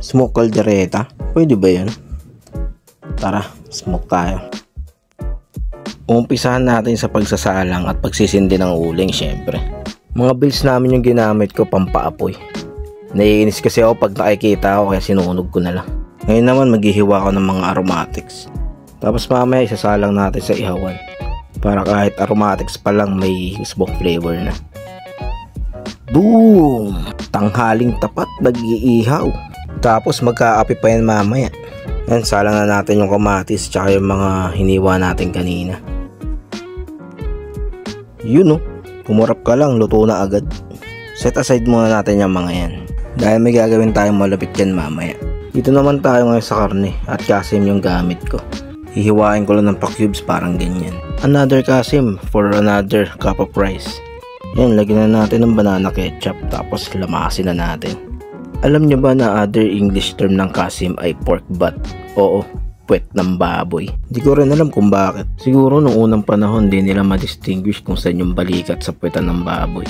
Smoke caldereta. Pwede ba yan? Tara, smoke tayo. Umpisahan natin sa pagsasalang at pagsisindi ng uling syempre. Mga bills namin yung ginamit ko pampaapoy. Naiinis kasi ako pag nakikita ako kaya sinunog ko na lang. Ngayon naman maghihiwa ako ng mga aromatics. Tapos mamaya isasalang natin sa ihawan. Para kahit aromatics pa lang may smoke flavor na. Boom! Tanghaling tapat nag-iihaw. Tapos magkaapi pa yan mamaya. Yan, salang na natin yung kamatis tsaka yung mga hiniwa natin kanina. Yun o, kumurap ka lang, luto na agad. Set aside muna natin yung mga yan. Dahil may gagawin tayong malapit yan mamaya. Dito naman tayo ngayon sa karne at kasim yung gamit ko. Hihiwain ko lang ng pa-cubes parang ganyan. Another kasim for another cup of rice. Yan, lagyan na natin ng banana ketchup tapos lamasin na natin. Alam nyo ba na other English term ng kasim ay pork butt? Oo, puwet ng baboy. Di ko rin alam kung bakit. Siguro nung unang panahon di nila ma-distinguish kung saan yung balikat sa puwetan ng baboy.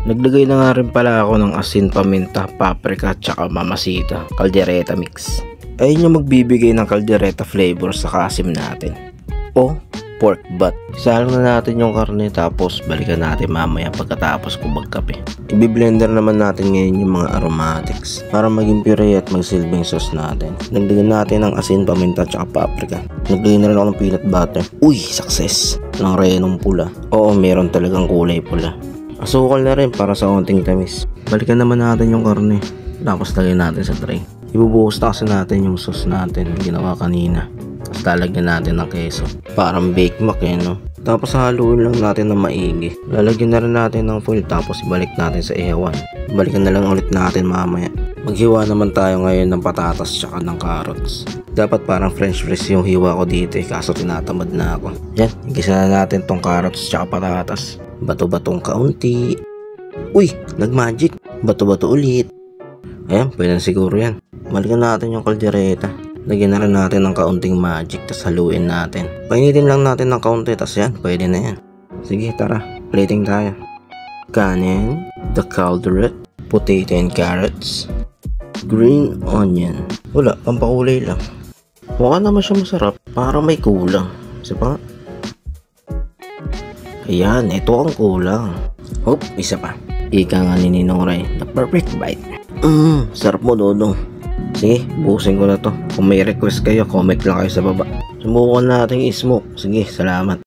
Naglagay na nga rin pala ako ng asin, paminta, paprika, tsaka mamasita, caldereta mix. Ayun yung magbibigay ng caldereta flavor sa kasim natin. O pork butt. Salang na natin yung karne tapos balikan natin mamaya pagkatapos ko magkape. Ibi-blender naman natin ngayon yung mga aromatics para maging puree at magsilbing sauce natin. Nagdagan natin ng asin, paminta, tsaka paprika. Naglagay na rin ako ng peanut butter. Uy, success! Ng renong pula. Oo, meron talagang kulay pula. Asukal na rin para sa konting tamis. Balikan naman natin yung karne. Tapos lagyan natin sa tray. Ibubuhos na kasi natin yung sauce natin ginawa kanina. Tapos lalagyan natin ng keso. Parang bake mac no? Tapos haluin lang natin ng maigi. Lalagyan na rin natin ng foil tapos ibalik natin sa ihawan. Balikan na lang ulit natin mamaya. Maghiwa naman tayo ngayon ng patatas tsaka ng carrots. Dapat parang french fries yung hiwa ko dito kaso tinatamad na ako. Yan, igisa na natin tong carrots tsaka patatas. Bato-batong kaunti. Uy, nag-magic. Bato-bato ulit. Ayan, pwede na siguro yan. Balikan natin yung caldereta. Lagyan na rin natin ng kaunting magic tas haluin natin. Painitin lang natin ng kaunti tas yan, pwede na yan. Sige, tara, plating tayo. Kanin, the calderette, potato and carrots, green onion. Wala, pampakulay lang. Mukha naman siya masarap, parang may kulang. Isa pa nga. Ayan, ito ang kulang. Hop, isa pa. Ika nga ni Ninong Ray, the perfect bite. Sarap mo, Dodong. Sige, bukusin ko na to. Kung may request kayo, comment lang kayo sa baba. Subukan natin i-smoke. Sige, salamat.